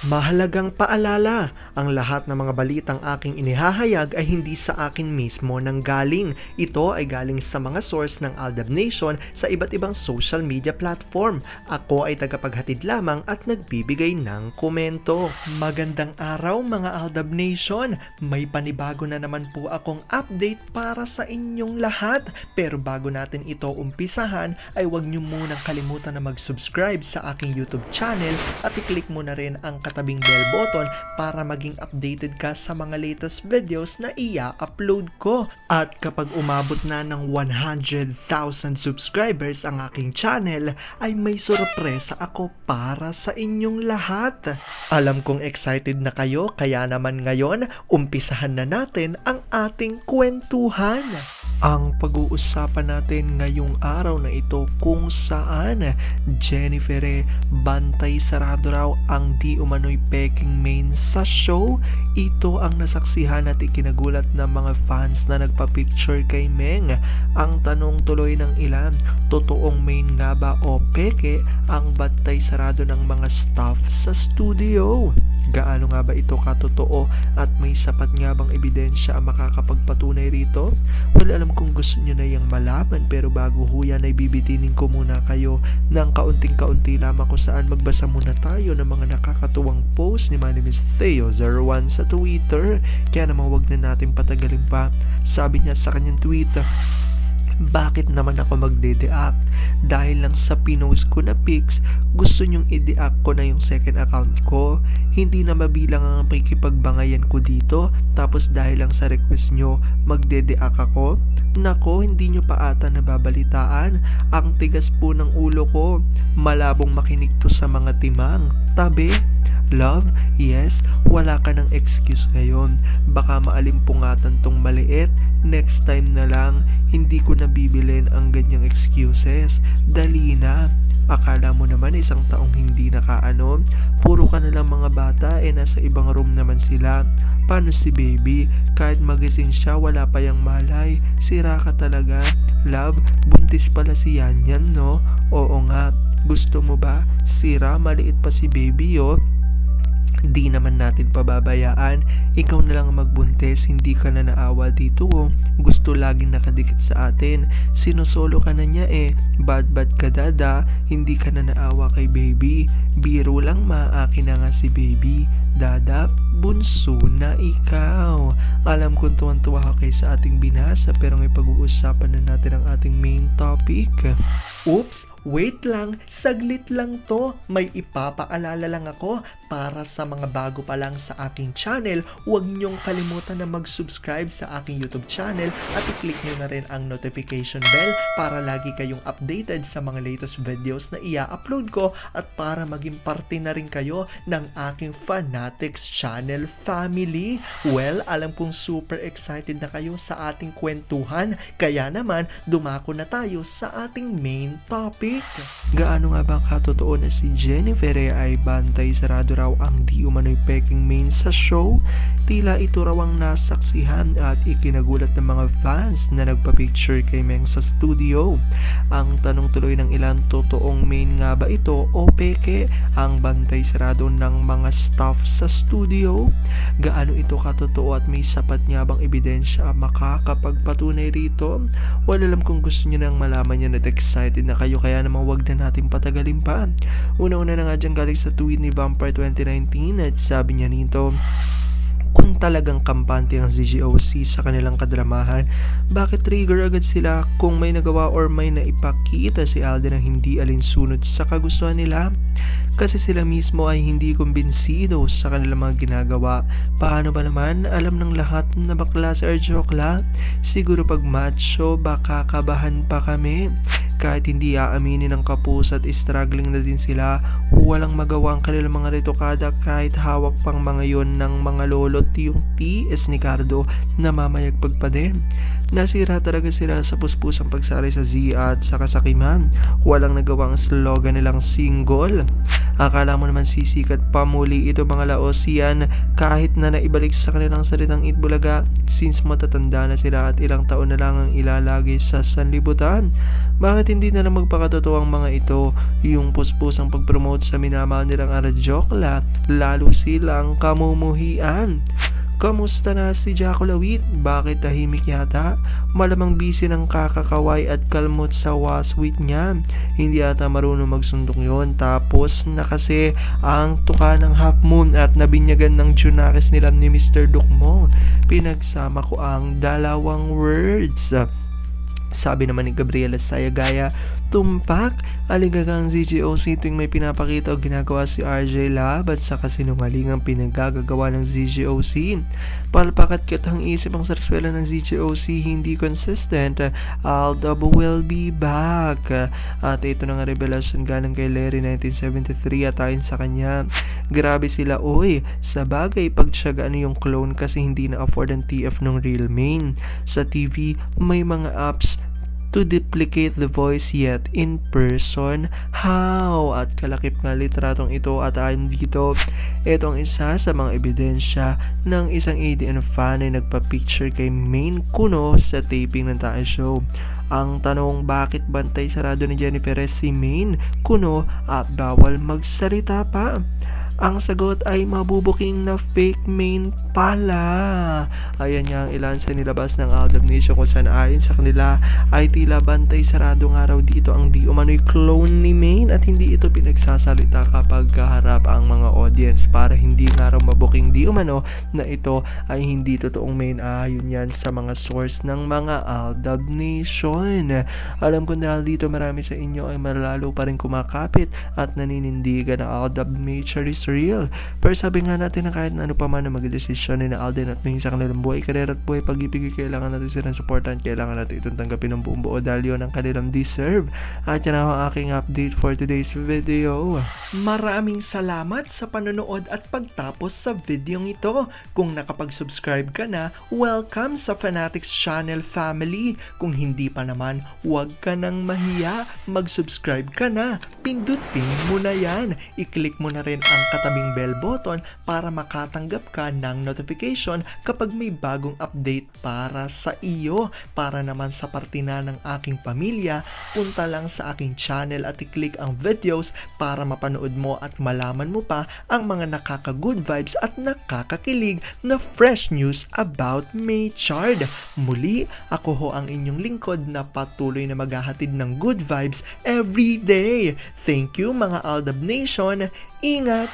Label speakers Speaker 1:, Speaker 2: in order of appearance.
Speaker 1: Mahalagang paalala, ang lahat ng mga balitang aking inihahayag ay hindi sa akin mismo nanggaling. Ito ay galing sa mga source ng Aldab Nation sa iba't ibang social media platform. Ako ay tagapaghatid lamang at nagbibigay ng komento. Magandang araw mga Aldab Nation! May panibago na naman po akong update para sa inyong lahat. Pero bago natin ito umpisahan ay huwag niyo munang kalimutan na mag-subscribe sa aking YouTube channel at i-click mo na rin ang katabing bell button para maging updated ka sa mga latest videos na i-upload ko. At kapag umabot na ng 100,000 subscribers ang aking channel, ay may sorpresa ako para sa inyong lahat. Alam kong excited na kayo, kaya naman ngayon, umpisahan na natin ang ating kwentuhan. Ang pag-uusapan natin ngayong araw na ito kung saan Jennifer bantay sarado raw ang di umano'y peking main sa show. Ito ang nasaksihan at ikinagulat ng mga fans na nagpa-picture kay Meng. Ang tanong tuloy ng ilan, totoong main nga ba o peke ang bantay sarado ng mga staff sa studio? Gaano nga ba ito katotoo at may sapat nga bang ebidensya ang makakapagpatunay rito? Well, alam kong gusto nyo na yung malaman, pero bago ho yan ay bibitinin ko muna kayo ng kaunting-kaunti lamang kung saan magbasa muna tayo ng mga nakakatuwang post ni Manny Miss Theo01 sa Twitter. Kaya naman wag na natin patagalin pa. Sabi niya sa kanyang tweet, bakit naman ako magde-deact? Dahil lang sa pinost ko na pics, gusto nyong i-deact ko na yung second account ko? Hindi na mabilang ang pakikipagbangayan ko dito, tapos dahil lang sa request nyo, magde-deact ako? Nako, hindi nyo pa ata nababalitaan. Ang tigas po ng ulo ko. Malabong makinig to sa mga timang. Tabi? Love, yes, wala ka ng excuse ngayon. Baka maalimpungatan tong maliit. Next time na lang, hindi ko nabibilin ang ganyang excuses. Dali na. Akala mo naman isang taong hindi nakaano. Puro ka na lang mga bata, nasa ibang room naman sila. Paano si baby? Kahit magising siya, wala pa yang malay. Sira ka talaga. Love, buntis pala si Yanyan, no? Oo nga. Gusto mo ba? Sira, maliit pa si baby, oh. Di naman natin pababayaan. Ikaw na lang magbuntis, hindi ka na naawa dito, oh. Gusto laging nakadikit sa atin. Sinosolo ka na niya Bad ka dada, hindi ka na naawa kay baby. Biro lang, maakin na nga si baby. Dada, bunso na ikaw. Alam kong tuwan-tuwa ka kay sa ating binasa, pero may pag-uusapan na natin ang ating main topic. Oops! Wait lang, saglit lang to. May ipapaalala lang ako para sa mga bago pa lang sa aking channel. Huwag niyong kalimutan na mag-subscribe sa aking YouTube channel at i-click niyo na rin ang notification bell para lagi kayong updated sa mga latest videos na i-upload ko at para maging parte na rin kayo ng aking Fanatics channel family. Well, alam kong super excited na kayo sa ating kwentuhan, kaya naman dumako na tayo sa ating main topic. Gaano nga bang katotoo na si Jennifer ay bantay sarado raw ang di umano'y peking main sa show? Tila ito raw ang nasaksihan at ikinagulat ng mga fans na nagpa-picture kay Meng sa studio. Ang tanong tuloy ng ilan, totoong main nga ba ito o peke ang bantay sarado ng mga staff sa studio? Gaano ito katotoo at may sapat nga bang ebidensya makakapagpatunay rito? Well, alam kong gusto niyo nang malaman yan at excited na kayo, kaya naman wag na natin patagalin pa. Una-una na nga dyan galing sa tweet ni Vampire 2019 at sabi niya nito, kung talagang kampante ang ZGOC sa kanilang kadramahan, bakit trigger agad sila kung may nagawa or may naipakita si Alden na hindi alinsunod sa kagustuhan nila? Kasi sila mismo ay hindi kumbinsido sa kanilang mga ginagawa. Paano ba naman? Alam ng lahat na bakla si Arjokla? Siguro pag macho, baka kabahan pa kami. Kahit hindi aaminin ng kapus at struggling na din sila, walang magawa ang kanilang mga retokada kahit hawak pang mga yon ng mga lolot yung TS ni Cardo na mamayagpag pa din. Nasira talaga sila sa puspusang pagsari sa Z at sa kasakiman. Walang nagawang slogan nilang single. Akala mo naman sisikat pa muli ito mga Laosian kahit na naibalik sa kanilang salitang Itbulaga since matatanda na sila at ilang taon na lang ang ilalagay sa sanlibutan. Bakit hindi na lang magpakatotoo ang mga ito. Yung puspusang pag-promote sa minamahal nilang Arjokla, lalo silang kamumuhian. Kamusta na si Jaco Lawit? Bakit tahimik yata? Malamang busy ng kakakaway at kalmot sa waswit niya. Hindi ata marunong magsundok yon. Tapos na kasi ang tuka ng half moon at nabinyagan ng Junakis nila ni Mr. Dukmo. Pinagsama ko ang dalawang words. Sabi naman ni Gabriela Sayagaya, tumpak, aligagang ZGOC tuwing may pinapakita o ginagawa si RJ Lab at sa kasinungaling ang pinagagagawa ng ZGOC. Palpak at kitang isip ang sarswela ng ZGOC hindi consistent. Aldab will be back. At ito na nga revelasyon galing kay Larry 1973 at ayon sa kanya, grabe sila oy. Sa bagay, pagtsagaan yung clone kasi hindi na-afford ang TF ng real main. Sa TV, may mga apps to duplicate the voice yet in person. How? At kalakip nga litratong ito at ayon dito, itong isa sa mga ebidensya ng isang ADN fan ay nagpa-picture kay Main Kuno sa taping ng Tae Show. Ang tanong, bakit bantay sarado ni Jennifer si Main Kuno at bawal magsalita pa? Ang sagot ay mabubuking na fake main pala. Ayan nga ang ilan sa nilabas ng Aldab Nation kung saan ayon sa kanila ay tila bantay sarado nga raw dito ang di umano'y clone ni Main at hindi ito pinagsasalita kapag kaharap ang mga audience para hindi nga raw mabuking di umano na ito ay hindi totoong Main. Ayon yan sa mga source ng mga Aldab Nation. Alam ko dahil dito marami sa inyo ay malalo pa rin kumakapit at naninindigan na Aldab Nature is real. Pero sabi nga natin na kahit na ano pa man na magdesisyon ni na Alden at Main sa kanilang buhay, karera at buhay pag-ibig, kailangan natin silang supportan, kailangan natin itong tanggapin ng buong buo dahil yun ang kanilang deserve. At yan ang aking update for today's video. Maraming salamat sa panonood at pagtapos sa video ito. Kung nakapag-subscribe ka na, welcome sa Fanatics Channel family. Kung hindi pa naman, huwag ka nang mahiya, mag-subscribe ka na. Pindutin mo na yan. I-click mo na rin ang katabing bell button para makatanggap ka ng notification kapag may bagong update para sa iyo. Para naman sa parte na ng aking pamilya, punta lang sa aking channel at i-click ang videos para mapanood mo at malaman mo pa ang mga nakaka-good vibes at nakakakilig na fresh news about Maychard. Muli, ako ho ang inyong lingkod na patuloy na maghahatid ng good vibes every day. Thank you mga Aldab Nation. Ingat!